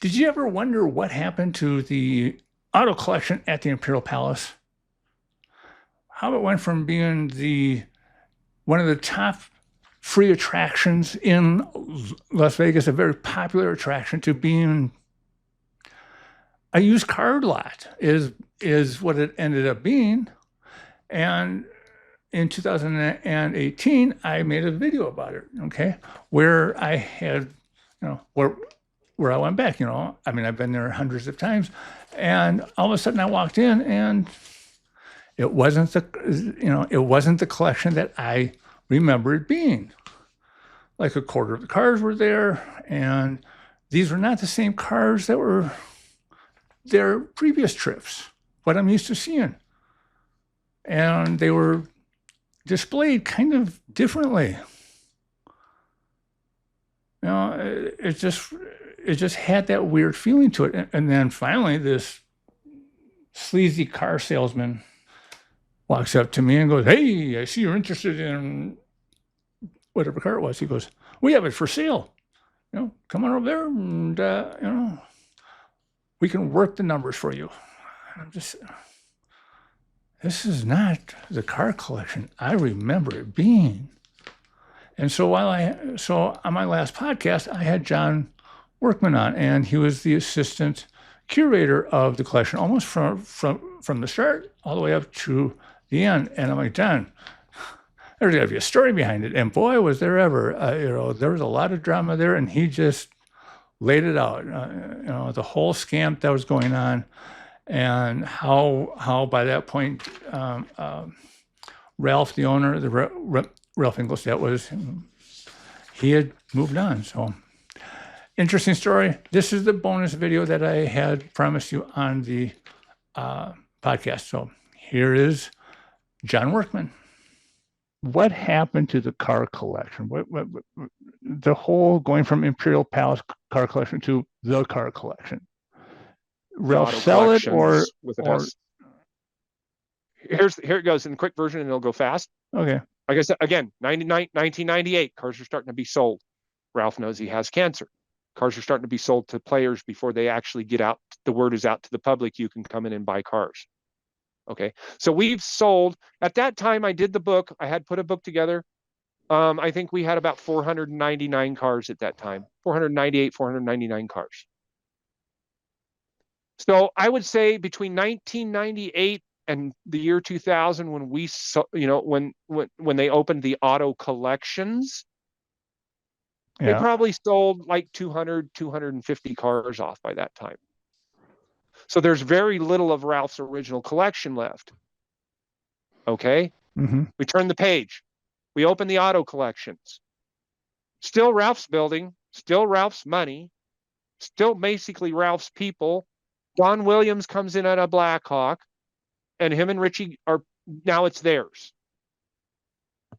Did you ever wonder what happened to the auto collection at the Imperial Palace? How it went from being the one of the top free attractions in Las Vegas, a very popular attraction, to being a used car lot is what it ended up being. And in 2018, I made a video about it, okay, where I had, where I went back, I mean, I've been there hundreds of times, and all of a sudden I walked in and it wasn't the collection that I remember it being. Like a quarter of the cars were there, and these were not the same cars that were their previous trips, what I'm used to seeing. And they were displayed kind of differently. It just had that weird feeling to it. And then finally, this sleazy car salesman walks up to me and goes, "Hey, I see you're interested in whatever car it was." He goes, "We have it for sale. Come on over there and, we can work the numbers for you." And I'm just, this is not the car collection I remember it being. And so on my last podcast, I had John Workman on, and he was the assistant curator of the collection, almost from the start all the way up to the end. And I'm like, "John, there's got to be a story behind it." And boy, was there ever! There was a lot of drama there, and he just laid it out. The whole scam that was going on, and how by that point, Ralph, the owner, Ralph Englestad, he had moved on. So interesting story. This is the bonus video that I had promised you on the podcast. So here is John Workman. What happened to the car collection? What the whole going from Imperial Palace car collection to the car collection? Ralph sell it or here it goes in the quick version, and it'll go fast. Okay. Like I said, again, 1998, cars are starting to be sold. Ralph knows he has cancer. Cars are starting to be sold to players before they actually get out. The word is out to the public. You can come in and buy cars. Okay. So we've sold, at that time I did the book. I had put a book together. I think we had about 499 cars at that time, 499 cars. So I would say between 1998 and the year 2000, when we when they opened the auto collections, they probably sold like 250 cars off by that time. So there's very little of Ralph's original collection left. Okay. Mm-hmm. We turn the page. We open the auto collections. Still Ralph's building, still Ralph's money, still basically Ralph's people. Don Williams comes in at a Blackhawk, and him and Richie now it's theirs.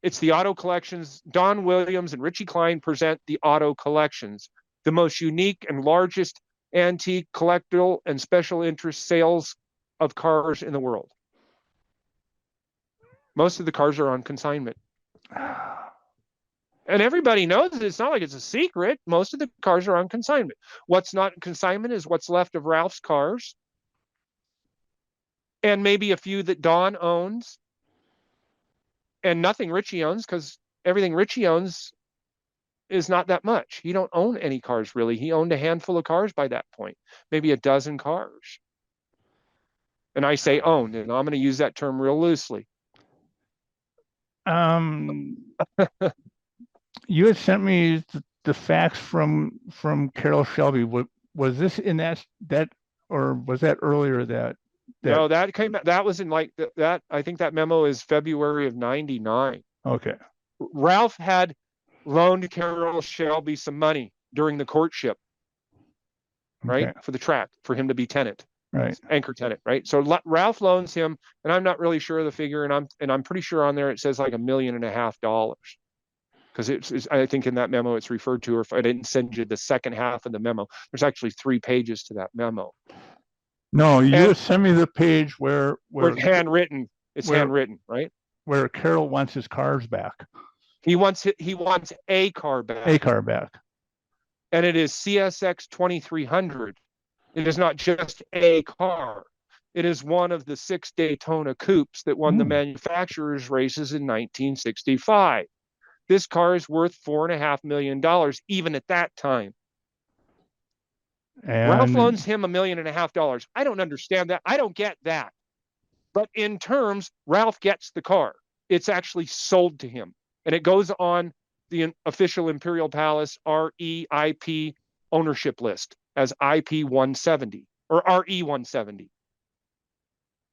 It's the auto collections. Don Williams and Richie Klein present the auto collections, the most unique and largest antique, collectible, and special interest sales of cars in the world. Most of the cars are on consignment. And everybody knows it. It's not like it's a secret. Most of the cars are on consignment. What's not consignment is what's left of Ralph's cars, and maybe a few that Don owns, and nothing Richie owns, because everything Richie owns is not that much. He don't own any cars, really. He owned a handful of cars by that point, maybe a dozen cars. And I say owned, and I'm going to use that term real loosely. You had sent me the facts from Carol Shelby. Was this in that or was that earlier that? No, that was in like that. I think that memo is February of '99. Okay. Ralph had loaned Carol Shelby some money during the courtship, right? Okay. For the track, for him to be tenant. Right. Anchor tenant, right? So Ralph loans him, and I'm not really sure of the figure, and I'm pretty sure on there it says like $1.5 million. Because it's I think in that memo it's referred to, or if I didn't send you the second half of the memo, there's actually 3 pages to that memo. No, you sent me the page where it's handwritten. It's handwritten, right? Where Carol wants his cars back. He wants a car back. A car back. and it is CSX 2300. It is not just a car. It is one of the 6 Daytona coupes that won the manufacturers' races in 1965. This car is worth $4.5 million, even at that time. Ralph And loans him $1.5 million. I don't understand that. I don't get that. But in terms, Ralph gets the car. It's actually sold to him. And it goes on the official Imperial Palace REIP ownership list as IP 170 or RE 170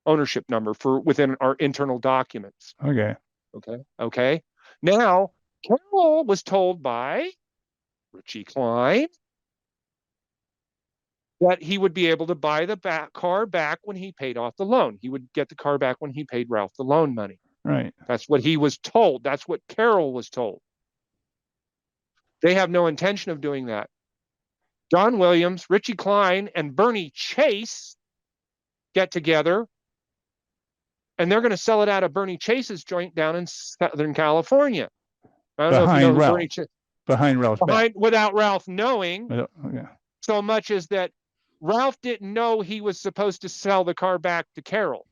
ownership number for within our internal documents. okay. Okay. Now, Carol was told by Richie Klein that he would be able to buy the car back when he paid off the loan. He would get the car back when he paid Ralph the loan money. Right. That's what he was told. That's what Carol was told. They have no intention of doing that. John Williams, Richie Klein, and Bernie Chase get together, and they're going to sell it out of Bernie Chase's joint down in Southern California. I don't know if you know who Bernie Chase. Behind Ralph's back. Without Ralph knowing, Okay. so much as that Ralph didn't know he was supposed to sell the car back to Carol.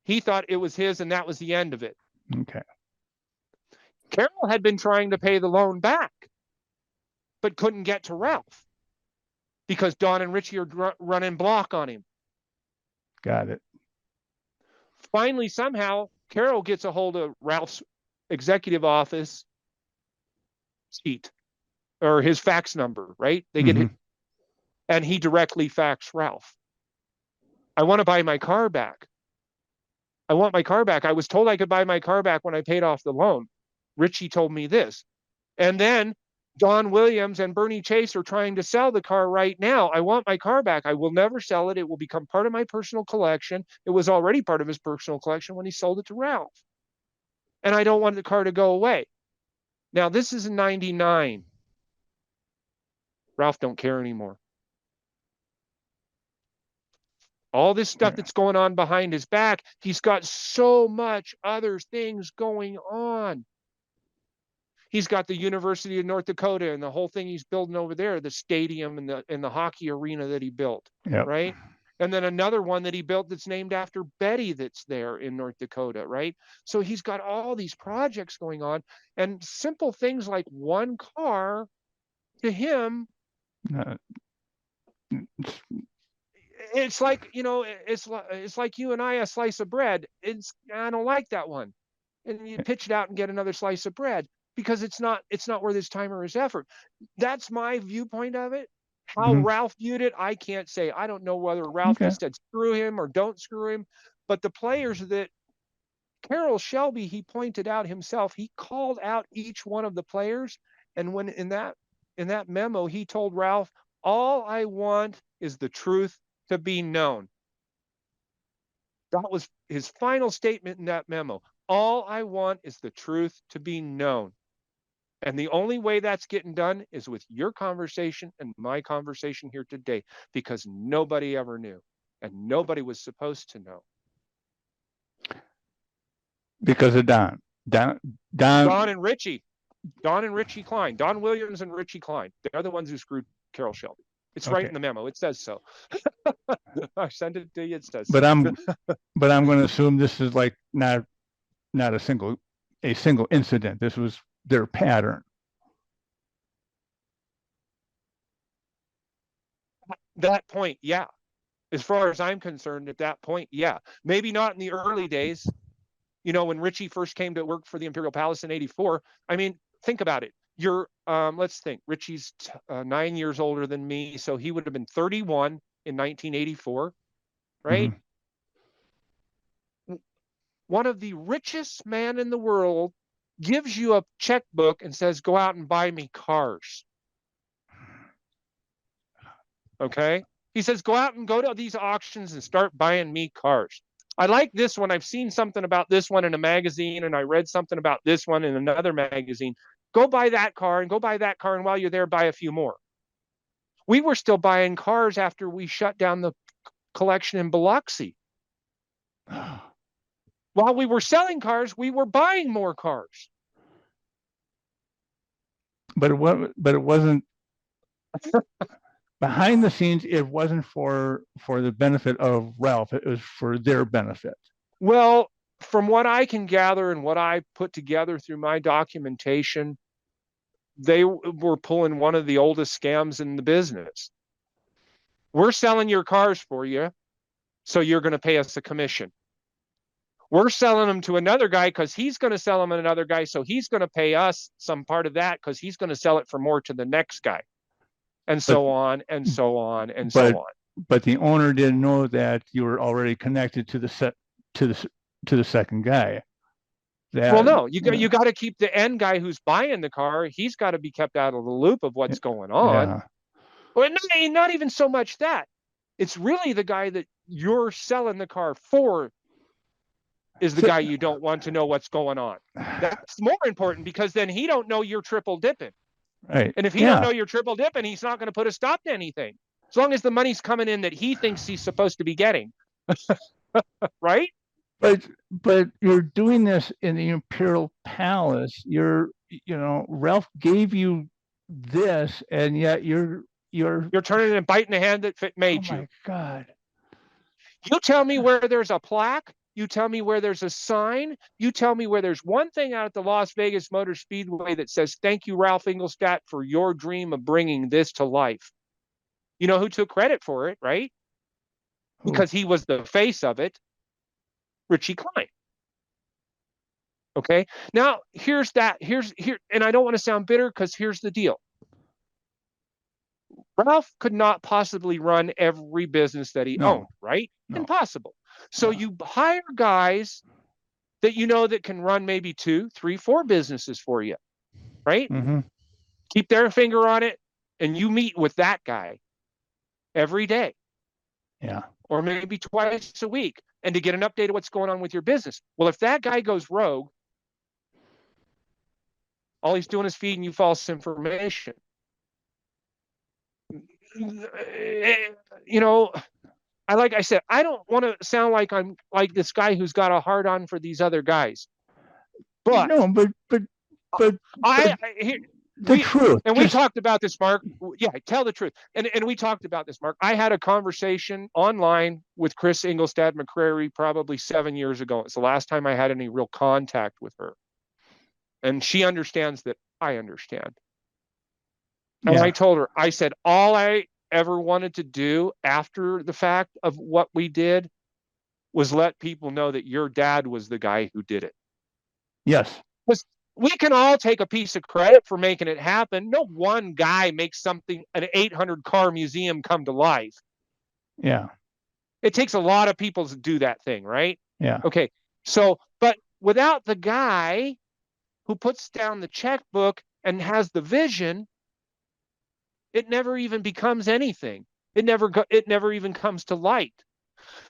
He thought it was his, and that was the end of it. Okay. Carol had been trying to pay the loan back, but couldn't get to Ralph because Don and Richie are running block on him. Got it. Finally, somehow, Carol gets a hold of Ralph's executive office sheet or his fax number, right? They get it, and he directly faxed Ralph. I want to buy my car back. I want my car back. I was told I could buy my car back when I paid off the loan. Richie told me this. And then Don Williams and Bernie Chase are trying to sell the car right now. I want my car back. I will never sell it. It will become part of my personal collection. It was already part of his personal collection when he sold it to Ralph. And I don't want the car to go away. Now, this is in 99. Ralph don't care anymore. All this stuff that's going on behind his back, he's got so much other things going on. He's got the University of North Dakota and the whole thing he's building over there, the stadium and the hockey arena that he built, right? And then another one that he built that's named after Betty that's there in North Dakota, right? So he's got all these projects going on, and simple things like one car to him, it's like, it's like you and I, a slice of bread. I don't like that one. And you pitch it out and get another slice of bread because it's not worth his time or his effort. That's my viewpoint of it. How Ralph viewed it, I can't say. I don't know whether Ralph just said screw him or don't screw him. But the players that Carroll Shelby, he pointed out himself, he called out each one of the players. And when in that memo, he told Ralph, all I want is the truth to be known. That was his final statement in that memo. All I want is the truth to be known. And the only way that's getting done is with your conversation and my conversation here today, because nobody ever knew and nobody was supposed to know. Because of Don and Richie Klein, Don Williams and Richie Klein. They're the ones who screwed Carroll Shelby. It's right in the memo. It says so. I sent it to you. It says. But I'm going to assume this is like not a single incident. This was their pattern. That point, yeah. As far as I'm concerned, at that point, yeah. Maybe not in the early days. When Richie first came to work for the Imperial Palace in '84. I mean, think about it. Let's think. Richie's 9 years older than me, so he would have been 31 in 1984, right? One of the richest men in the world gives you a checkbook and says, go out and buy me cars. Okay? He says, go out and go to these auctions and start buying me cars. I like this one. I've seen something about this one in a magazine, and I read something about this one in another magazine. Go buy that car and go buy that car, and while you're there, buy a few more. We were still buying cars after we shut down the collection in Biloxi. While we were selling cars, we were buying more cars. But it wasn't behind the scenes, it wasn't for the benefit of Ralph. It was for their benefit. Well, from what I can gather and what I put together through my documentation, they were pulling one of the oldest scams in the business. We're selling your cars for you, so you're going to pay us a commission. We're selling them to another guy because he's going to sell them to another guy, so he's going to pay us some part of that because he's going to sell it for more to the next guy, and But so on and so on and but so on. but the owner didn't know that you were already connected to the second guy. Well, no, you got to keep the end guy who's buying the car. He's got to be kept out of the loop of what's going on. Yeah. Well, not even so much that. It's really the guy that you're selling the car for is the guy you don't want to know what's going on. That's more important because then he don't know you're triple dipping. Right. And if he don't know you're triple dipping, he's not going to put a stop to anything. As long as the money's coming in that he thinks he's supposed to be getting. Right? But you're doing this in the Imperial Palace. Ralph gave you this, and yet you're turning and biting the hand that made you. Oh my God. You tell me where there's a plaque. You tell me where there's a sign. You tell me where there's one thing out at the Las Vegas Motor Speedway that says, "Thank you, Ralph Englestad, for your dream of bringing this to life." You know who took credit for it, right? Because he was the face of it. Richie Klein. Okay. Now here's, and I don't want to sound bitter because here's the deal. Ralph could not possibly run every business that he owned, right? No. Impossible. So you hire guys that you know that can run maybe 2, 3, 4 businesses for you, right? Mm-hmm. Keep their finger on it, and you meet with that guy every day. Yeah. Or maybe twice a week, and to get an update of what's going on with your business. Well, if that guy goes rogue, all he's doing is feeding you false information. You know, like I said, I don't want to sound like I'm like this guy who's got a hard on for these other guys. But no, but the truth. And we talked about this, Mark. Yeah, tell the truth. And we talked about this, Mark. I had a conversation online with Chris Englestad McCrary probably 7 years ago. It's the last time I had any real contact with her. And she understands that I understand. And I told her, I said, all I ever wanted to do after the fact of what we did was let people know that your dad was the guy who did it. Yes. Because we can all take a piece of credit for making it happen. No one guy makes something, an 800 car museum come to life. Yeah. It takes a lot of people to do that thing, right? Yeah. Okay. So, but without the guy who puts down the checkbook and has the vision, it never even becomes anything. It never even comes to light.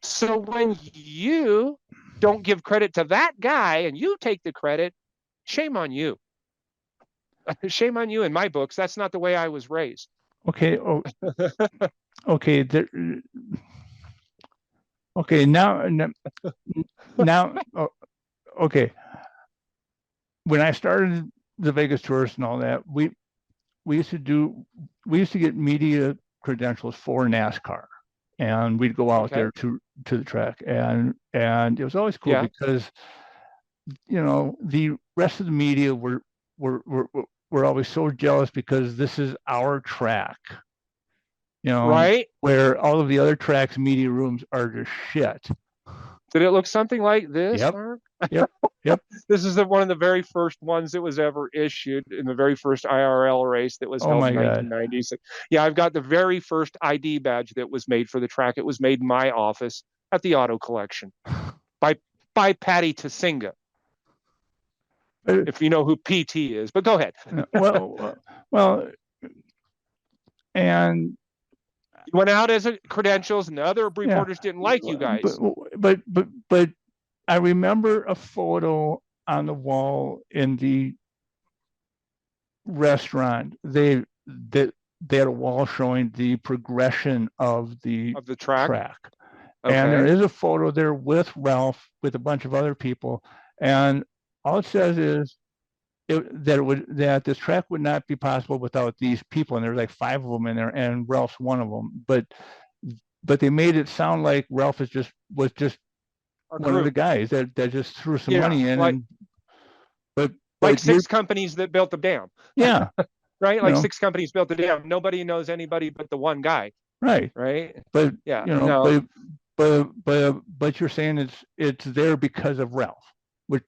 So when you don't give credit to that guy and you take the credit, shame on you. Shame on you in my books. That's not the way I was raised. Okay. Okay. Okay. Now. Okay. When I started the Vegas Tourist and all that, we used to get media credentials for NASCAR, and we'd go out there to the track, and it was always cool because the rest of the media were always so jealous because this is our track, right? Where all of the other tracks' media rooms are just shit. Did it look something like this, Yep. Mark? Yep. This is one of the very first ones that was ever issued in the very first IRL race that was held in 1996. Yeah, I've got the very first ID badge that was made for the track. It was made in my office at the Auto Collection by Patty Tasinga. If you know who PT is, but go ahead. well, and you went out as credentials, and the other reporters didn't like you guys. But I remember a photo on the wall in the restaurant. They had a wall showing the progression of the track. Okay. And there is a photo there with Ralph with a bunch of other people, and all it says is that this track would not be possible without these people, and there's like 5 of them in there, and Ralph's one of them. But they made it sound like Ralph was just A one of the group. guys that just threw some Yeah, money in, like and but like you're 6 companies that built the dam, yeah, right? you Like know, 6 companies built the dam. Nobody knows anybody but the one guy, right. right? But Yeah, you know, no. but you're saying it's there because of Ralph, which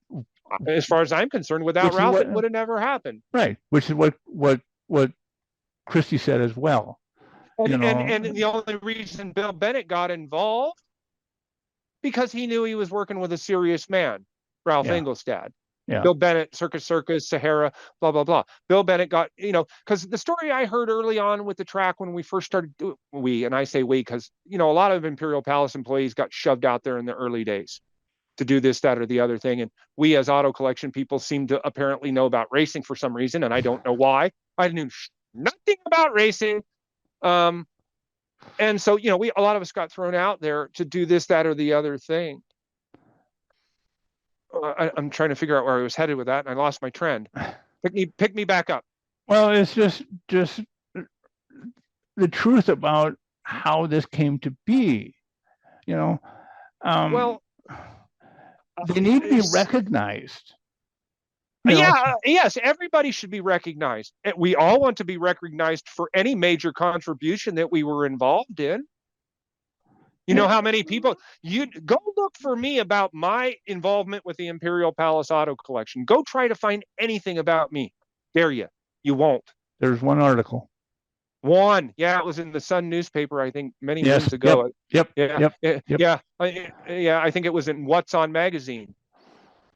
As far as I'm concerned, without which is Ralph, what it would have never happened. right, which is what Christie said as well. And You and know, and the only reason Bill Bennett got involved because he knew he was working with a serious man, Ralph yeah, Englestad. yeah, Bill Bennett, Circus, Sahara, blah, blah, blah. Bill Bennett got, because the story I heard early on with the track when we first started, and I say we, because, a lot of Imperial Palace employees got shoved out there in the early days to do this, that, or the other thing. And we as auto collection people seem to apparently know about racing for some reason, and I don't know why. I knew nothing about racing. And so, a lot of us got thrown out there to do this, that, or the other thing. I'm trying to figure out where I was headed with that, and I lost my trend. Pick me back up. well, it's just the truth about how this came to be. You know, Well, they need to be recognized. yes, everybody should be recognized. We all want to be recognized for any major contribution that we were involved in. You know how many people you go look for me about my involvement with the Imperial Palace Auto Collection. Go try to find anything about me. Dare you? You won't. There's one article. One, yeah, it was in the Sun newspaper, I think, many moons ago. Yep. Yeah. I think it was in What's On magazine.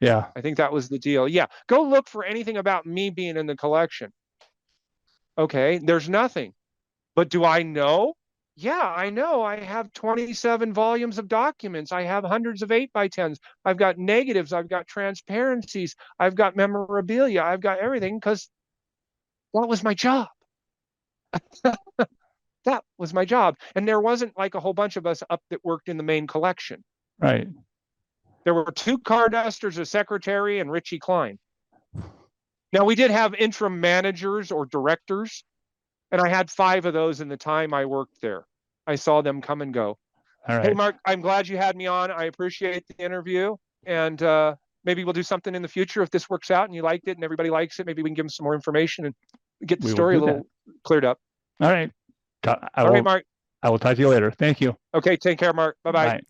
Yeah. I think that was the deal. Yeah, go look for anything about me being in the collection. Okay, there's nothing. But do I know? Yeah, I know. I have 27 volumes of documents. I have hundreds of 8x10s. I've got negatives. I've got transparencies. I've got memorabilia. I've got everything because that was my job. That was my job. And there wasn't like a whole bunch of us up that worked in the main collection. Right. There were 2 car dusters, a secretary, and Richie Klein. Now, we did have interim managers or directors, and I had 5 of those in the time I worked there. I saw them come and go. All right. Hey, Mark, I'm glad you had me on. I appreciate the interview. And maybe we'll do something in the future if this works out and you liked it and everybody likes it. Maybe we can give them some more information and get the story a little cleared up. All right. All right, Mark. I will talk to you later. Thank you. Okay, take care, Mark. Bye-bye. Bye.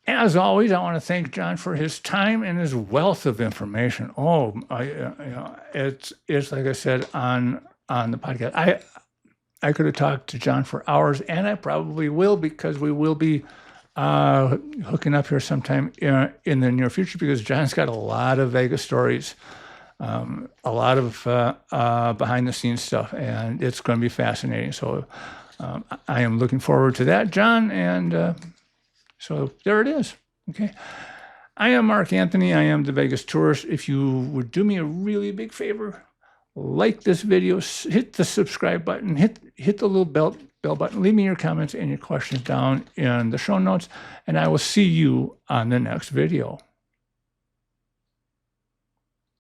As always, I want to thank John for his time and his wealth of information. Oh, it's like I said on the podcast. I could have talked to John for hours, and I probably will because we will be hooking up here sometime in the near future because John's got a lot of Vegas stories, a lot of behind the scenes stuff, and it's going to be fascinating. So I am looking forward to that, John, and so there it is. Okay. I am Mark Anthony. I am the Vegas Tourist. If you would do me a really big favor, like this video, hit the subscribe button, hit the little bell button, leave me your comments and your questions down in the show notes, and I will see you on the next video.